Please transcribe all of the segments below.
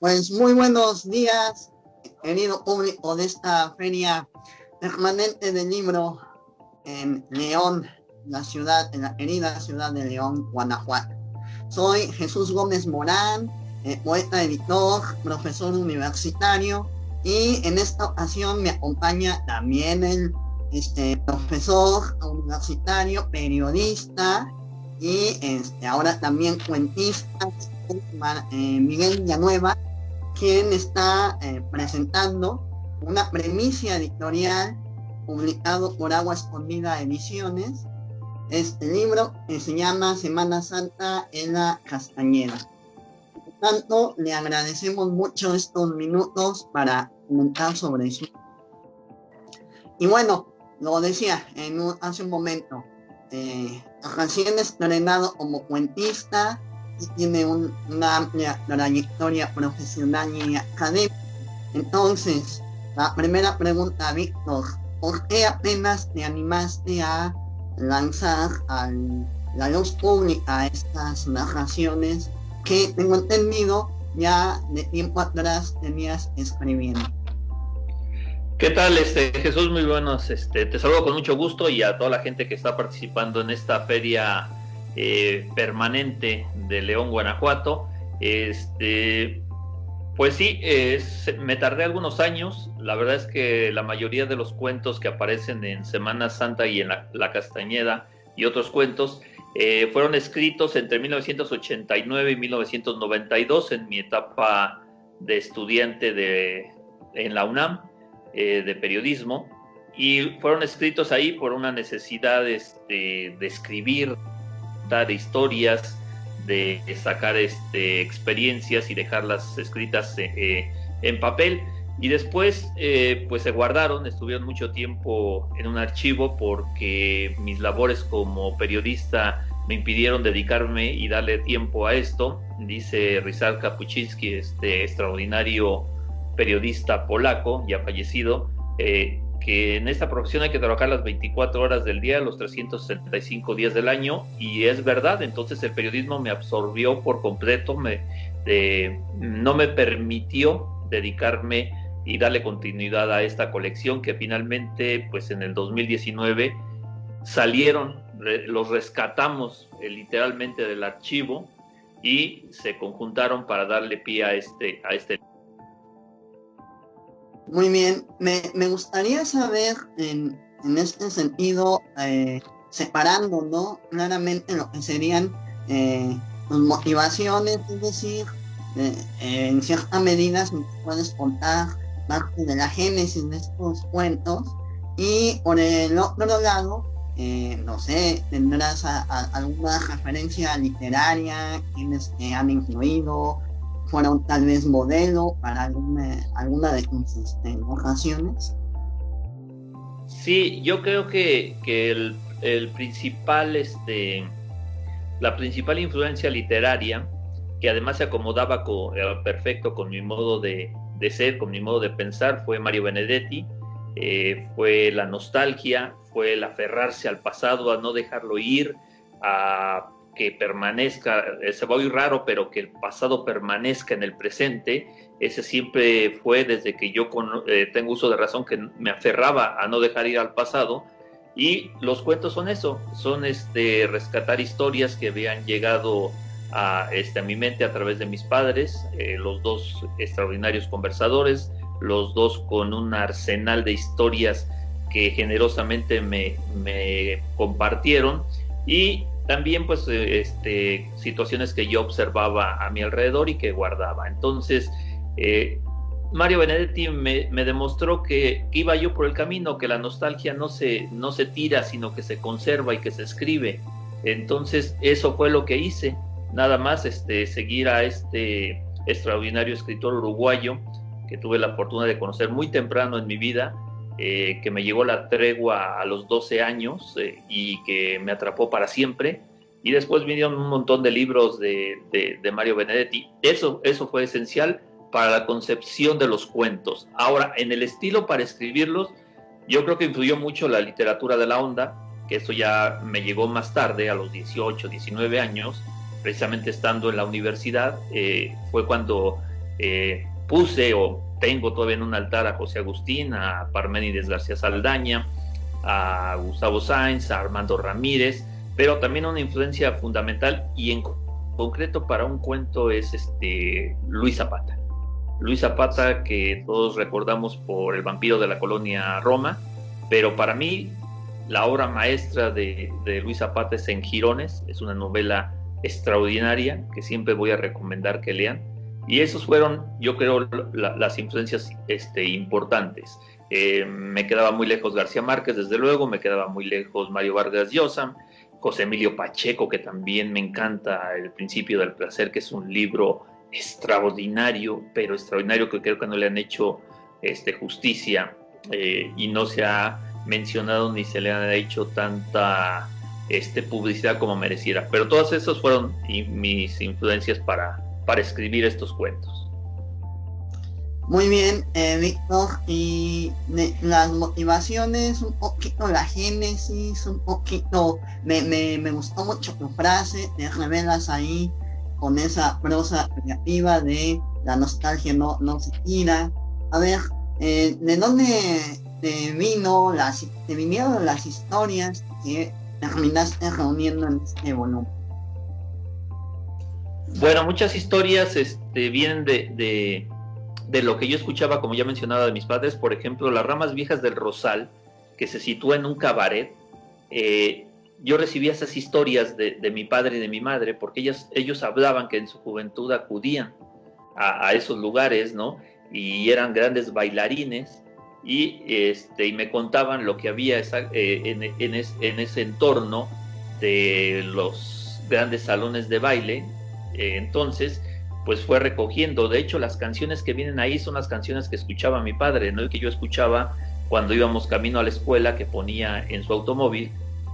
Pues muy buenos días, querido público de esta feria permanente del libro en León, en la querida ciudad de León, Guanajuato. Soy Jesús Gómez Morán, poeta, editor, profesor universitario, y en esta ocasión me acompaña también el profesor universitario, periodista y ahora también cuentista, Miguel Villanueva, quien está presentando una premisa editorial publicado por Agua Escondida Ediciones. Este libro se llama Semana Santa en la Castañeda. Por tanto, le agradecemos mucho estos minutos para comentar sobre eso. Y bueno, lo decía hace un momento, recién estrenado como cuentista, tiene una amplia trayectoria profesional y académica. Entonces, la primera pregunta, Víctor, ¿por qué apenas te animaste a lanzar a la luz pública estas narraciones que, tengo entendido, ya de tiempo atrás tenías escribiendo? ¿Qué tal, Jesús? Muy buenos. Te saludo con mucho gusto y a toda la gente que está participando en esta feria permanente de León, Guanajuato. Pues sí, me tardé algunos años. La verdad es que la mayoría de los cuentos que aparecen en Semana Santa y en la Castañeda y otros cuentos fueron escritos entre 1989 y 1992 en mi etapa de estudiante en la UNAM. De periodismo, y fueron escritos ahí por una necesidad de escribir, dar historias, de sacar experiencias y dejarlas escritas en papel, y después pues se guardaron, estuvieron mucho tiempo en un archivo porque mis labores como periodista me impidieron dedicarme y darle tiempo a esto. Dice Ryszard Kapuściński, extraordinario periodista polaco, ya fallecido, que en esta profesión hay que trabajar las 24 horas del día, los 365 días del año, y es verdad. Entonces el periodismo me absorbió por completo, no me permitió dedicarme y darle continuidad a esta colección que finalmente, pues en el 2019 salieron, los rescatamos literalmente del archivo y se conjuntaron para darle pie a este. Muy bien, me gustaría saber en este sentido, separando, ¿no?, claramente lo que serían tus motivaciones, es decir, en cierta medida si puedes contar parte de la génesis de estos cuentos, y por el otro lado, no sé, tendrás alguna referencia literaria, quienes te han influido, fueron tal vez modelo para alguna de tus narraciones. Sí, yo creo que el principal, la principal influencia literaria, que además se acomodaba perfecto con mi modo de ser, con mi modo de pensar, fue Mario Benedetti. Fue la nostalgia, fue el aferrarse al pasado, a no dejarlo ir, a que permanezca, se va a oír raro, pero que el pasado permanezca en el presente. Ese siempre fue, desde que yo tengo uso de razón, que me aferraba a no dejar ir al pasado. Y los cuentos son eso, son rescatar historias que habían llegado a mi mente a través de mis padres, los dos extraordinarios conversadores, los dos con un arsenal de historias que generosamente me compartieron, y también pues situaciones que yo observaba a mi alrededor y que guardaba. Entonces Mario Benedetti me demostró que iba yo por el camino, que la nostalgia no se tira, sino que se conserva y que se escribe. Entonces eso fue lo que hice, nada más seguir a este extraordinario escritor uruguayo que tuve la fortuna de conocer muy temprano en mi vida, que me llegó la tregua a los 12 años y que me atrapó para siempre. Y después vinieron un montón de libros de Mario Benedetti. Eso fue esencial para la concepción de los cuentos. Ahora, en el estilo para escribirlos, yo creo que influyó mucho la literatura de la onda, que eso ya me llegó más tarde, a los 18, 19 años, precisamente estando en la universidad. Fue cuando puse o tengo todavía en un altar a José Agustín, a Parménides García Saldaña, a Gustavo Sáenz, a Armando Ramírez, pero también una influencia fundamental y en concreto para un cuento es Luis Zapata. Luis Zapata, que todos recordamos por El vampiro de la colonia Roma, pero para mí la obra maestra de Luis Zapata es En Jirones, es una novela extraordinaria que siempre voy a recomendar que lean. Y esos fueron, yo creo, las influencias importantes. Me quedaba muy lejos García Márquez, desde luego, me quedaba muy lejos Mario Vargas Llosa, José Emilio Pacheco, que también me encanta El principio del placer, que es un libro extraordinario, pero extraordinario que creo que no le han hecho justicia y no se ha mencionado ni se le ha hecho tanta publicidad como mereciera. Pero todas esas fueron mis influencias para escribir estos cuentos. Muy bien, Víctor, y las motivaciones, un poquito la génesis, un poquito, me gustó mucho tu frase, te revelas ahí con esa prosa creativa de la nostalgia no se tira. A ver, ¿de dónde te vinieron las historias que terminaste reuniendo en este volumen? Bueno, muchas historias vienen de lo que yo escuchaba, como ya mencionaba, de mis padres. Por ejemplo, Las ramas viejas del Rosal, que se sitúa en un cabaret. Yo recibía esas historias de mi padre y de mi madre, porque ellos hablaban que en su juventud acudían a esos lugares, ¿no? Y eran grandes bailarines, y me contaban lo que había en ese entorno de los grandes salones de baile. Entonces, pues fue recogiendo. De hecho, las canciones que vienen ahí son las canciones que escuchaba mi padre, ¿no? Y que yo escuchaba cuando íbamos camino a la escuela, que ponía en su automóvil.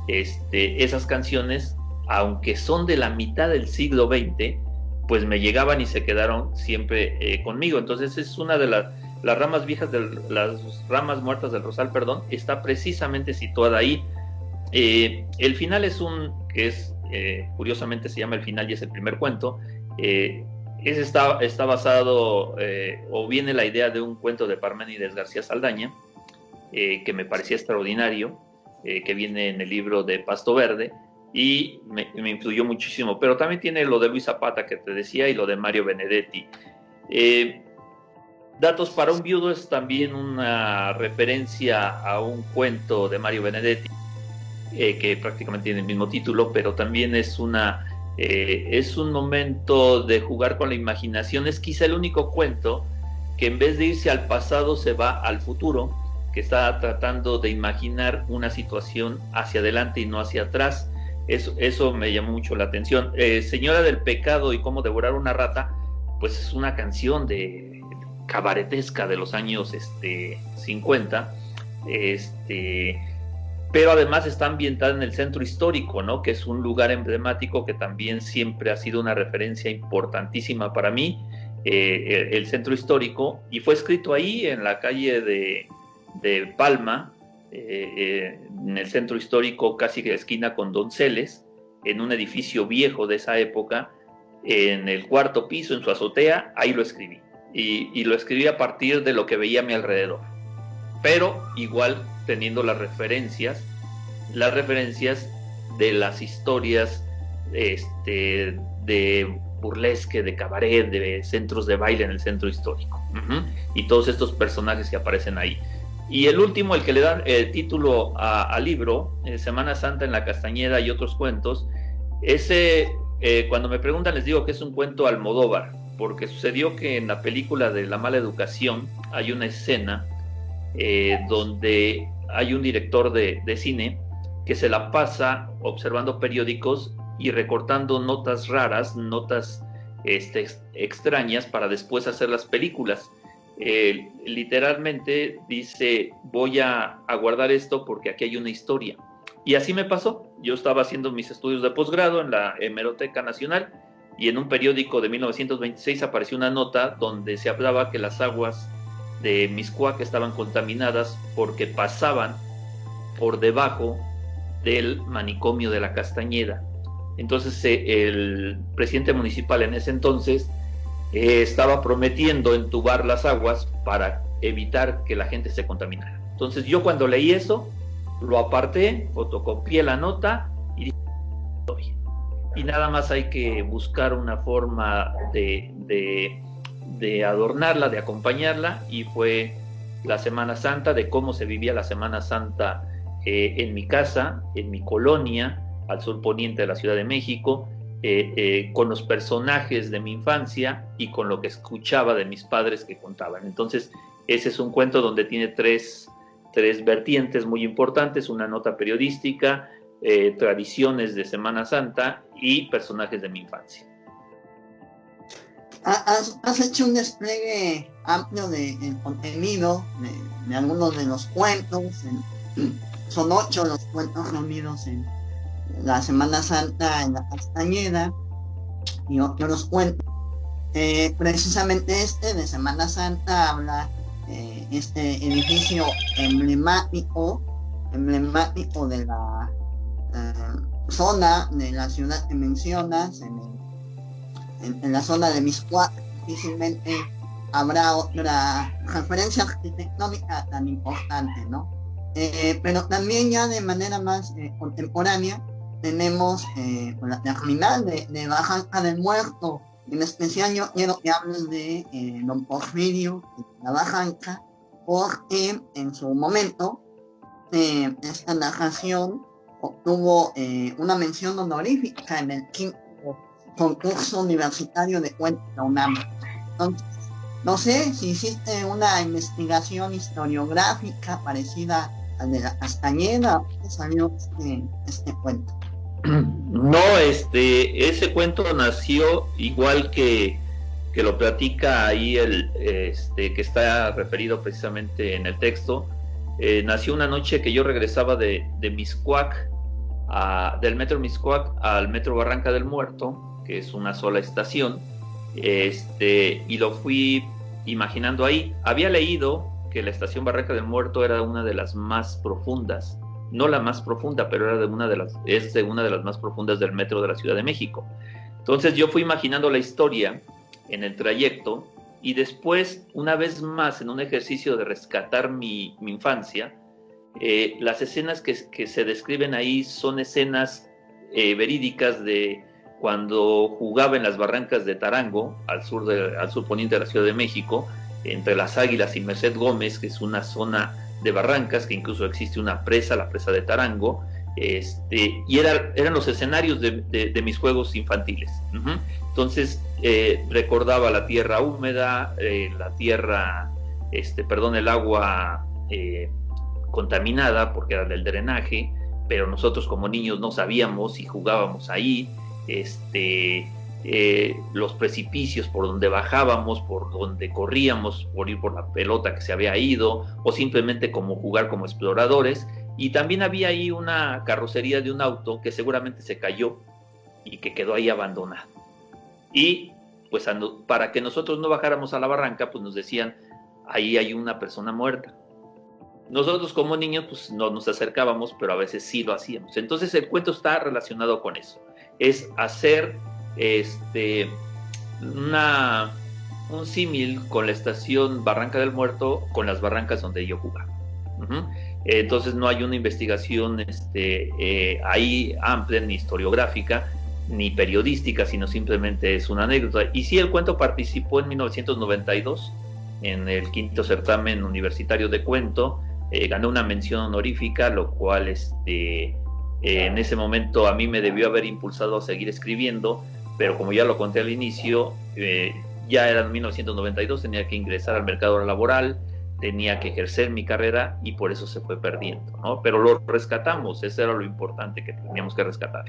Esas canciones, aunque son de la mitad del siglo XX, pues me llegaban y se quedaron siempre conmigo. Entonces es una de las ramas viejas, las ramas muertas del Rosal, perdón, está precisamente situada ahí. El final curiosamente se llama El final y es el primer cuento. Está basado, o viene la idea de un cuento de Parménides García Saldaña, que me parecía extraordinario, que viene en el libro de Pasto Verde, y me influyó muchísimo. Pero también tiene lo de Luis Zapata, que te decía, y lo de Mario Benedetti. Datos para un viudo es también una referencia a un cuento de Mario Benedetti, que prácticamente tiene el mismo título, pero también es un momento de jugar con la imaginación. Es quizá el único cuento que en vez de irse al pasado se va al futuro, que está tratando de imaginar una situación hacia adelante y no hacia atrás. Eso me llamó mucho la atención. Señora del pecado y cómo devorar una rata, pues es una canción de cabaretesca de los años 50, pero además está ambientada en el centro histórico, ¿no? Que es un lugar emblemático que también siempre ha sido una referencia importantísima para mí, el centro histórico, y fue escrito ahí en la calle de Palma, en el centro histórico, casi de esquina con Donceles, en un edificio viejo de esa época, en el cuarto piso, en su azotea. Ahí lo escribí, y lo escribí a partir de lo que veía a mi alrededor, pero igual teniendo las referencias de las historias de burlesque, de cabaret, de centros de baile en el centro histórico, y todos estos personajes que aparecen ahí. Y el último, el que le da el título al libro, Semana Santa en la Castañeda y otros cuentos, ese, cuando me preguntan les digo que es un cuento Almodóvar, porque sucedió que en la película de La mala educación hay una escena donde hay un director de cine que se la pasa observando periódicos y recortando notas raras, notas extrañas, para después hacer las películas. Literalmente dice: voy a guardar esto porque aquí hay una historia. Y así me pasó. Yo estaba haciendo mis estudios de posgrado en la Hemeroteca Nacional, y en un periódico de 1926 apareció una nota donde se hablaba que las aguas de Mixcoac estaban contaminadas porque pasaban por debajo del manicomio de la Castañeda. Entonces el presidente municipal en ese entonces estaba prometiendo entubar las aguas para evitar que la gente se contaminara. Entonces yo cuando leí eso, lo aparté, fotocopié la nota y dije, todo bien. Y nada más hay que buscar una forma de adornarla, de acompañarla, y fue la Semana Santa, de cómo se vivía la Semana Santa en mi casa, en mi colonia, al sur poniente de la Ciudad de México, con los personajes de mi infancia y con lo que escuchaba de mis padres que contaban. Entonces, ese es un cuento donde tiene tres vertientes muy importantes: una nota periodística, tradiciones de Semana Santa y personajes de mi infancia. Has hecho un despliegue amplio de contenido de algunos de los cuentos. Son 8 los cuentos reunidos en la Semana Santa en la Castañeda y otros cuentos. Precisamente este de Semana Santa habla este edificio emblemático de la zona de la ciudad que mencionas, en la zona de Mixcoac. Difícilmente habrá otra referencia arquitectónica tan importante, ¿no? Pero también ya de manera más contemporánea tenemos la terminal de Barranca del Muerto. En especial yo quiero que hables de don Porfirio de la Barranca, porque en su momento esta narración obtuvo una mención honorífica en el 5º concurso universitario de cuentos de la UNAM. Entonces, no sé si hiciste una investigación historiográfica parecida al de la Castañeda, o cómo salió este cuento. No, ese cuento nació igual que lo platica ahí que está referido precisamente en el texto. Nació una noche que yo regresaba de Mixcoac, del metro Mixcoac al metro Barranca del Muerto, que es una sola estación, y lo fui imaginando ahí. Había leído que la estación Barranca del Muerto era una de las más profundas, no la más profunda, pero era una de las más profundas del metro de la Ciudad de México. Entonces yo fui imaginando la historia en el trayecto, y después, una vez más, en un ejercicio de rescatar mi infancia, las escenas que se describen ahí son escenas verídicas de cuando jugaba en las barrancas de Tarango, al sur poniente de la Ciudad de México, entre Las Águilas y Merced Gómez, que es una zona de barrancas, que incluso existe una presa, la presa de Tarango, y eran los escenarios de mis juegos infantiles. Uh-huh. Entonces recordaba la tierra húmeda, el agua contaminada porque era del drenaje, pero nosotros como niños no sabíamos y jugábamos ahí. Los precipicios por donde bajábamos, por donde corríamos, por ir por la pelota que se había ido, o simplemente como jugar como exploradores. Y también había ahí una carrocería de un auto que seguramente se cayó y que quedó ahí abandonado. Y pues para que nosotros no bajáramos a la barranca, pues nos decían, ahí hay una persona muerta. Nosotros como niños pues no nos acercábamos, pero a veces sí lo hacíamos. Entonces el cuento está relacionado con eso. Es hacer un símil con la estación Barranca del Muerto, con las barrancas donde yo jugaba. Uh-huh. Entonces no hay una investigación ahí amplia, ni historiográfica, ni periodística, sino simplemente es una anécdota. Y sí, el cuento participó en 1992 en el 5º certamen universitario de cuento, ganó una mención honorífica, lo cual en ese momento a mí me debió haber impulsado a seguir escribiendo, pero como ya lo conté al inicio, ya era en 1992, tenía que ingresar al mercado laboral, tenía que ejercer mi carrera y por eso se fue perdiendo, ¿no? Pero lo rescatamos, eso era lo importante que teníamos que rescatar.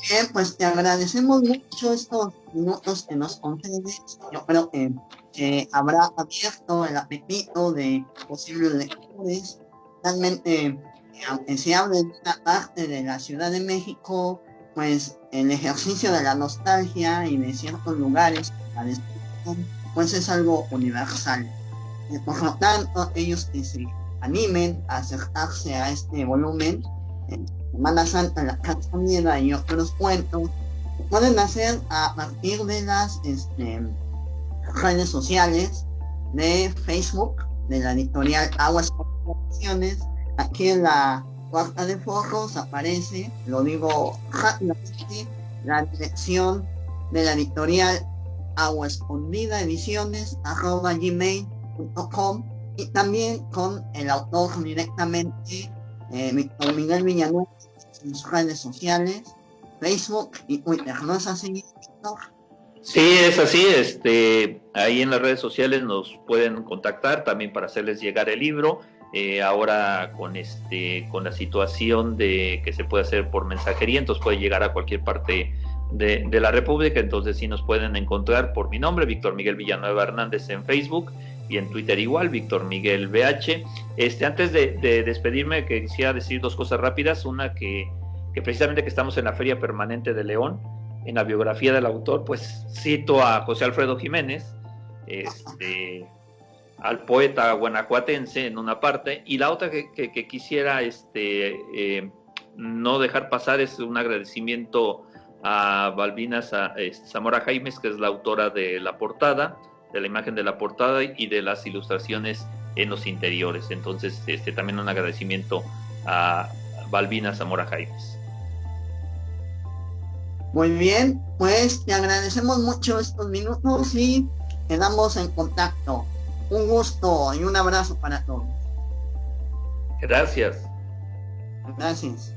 Bien, pues te agradecemos mucho estos minutos que nos concedes. Yo creo que habrá abierto el apetito de posibles lectores. Realmente, aunque se hable de una parte de la Ciudad de México, pues el ejercicio de la nostalgia y de ciertos lugares, la descripción, pues es algo universal. Por lo tanto, ellos que se animen a acercarse a este volumen, Semana Santa, la Castañeda y otros cuentos, pueden hacer a partir de las redes sociales de Facebook, de la editorial Aguas Comunicaciones. Aquí en la cuarta de foros aparece, lo digo rápidamente, la dirección de la editorial Agua Escondida Ediciones @gmail.com, y también con el autor directamente, Víctor Miguel Villanueva, en sus redes sociales, Facebook y Twitter. ¿No es así, Víctor? Sí, es así. Ahí en las redes sociales nos pueden contactar también para hacerles llegar el libro. Ahora con la situación de que se puede hacer por mensajería, entonces puede llegar a cualquier parte de la República. Entonces sí nos pueden encontrar por mi nombre, Víctor Miguel Villanueva Hernández, en Facebook, y en Twitter igual, Víctor Miguel VH. Antes de despedirme, que quisiera decir dos cosas rápidas. Una, que precisamente que estamos en la Feria Permanente de León, en la biografía del autor, pues cito a José Alfredo Jiménez, al poeta guanajuatense en una parte, y la otra que quisiera no dejar pasar es un agradecimiento a Balbina Zamora Jaimes, que es la autora de la portada, de la imagen de la portada y de las ilustraciones en los interiores. Entonces, también un agradecimiento a Balbina Zamora Jaimes. Muy bien, pues te agradecemos mucho estos minutos y quedamos en contacto. Un gusto y un abrazo para todos. Gracias. Gracias.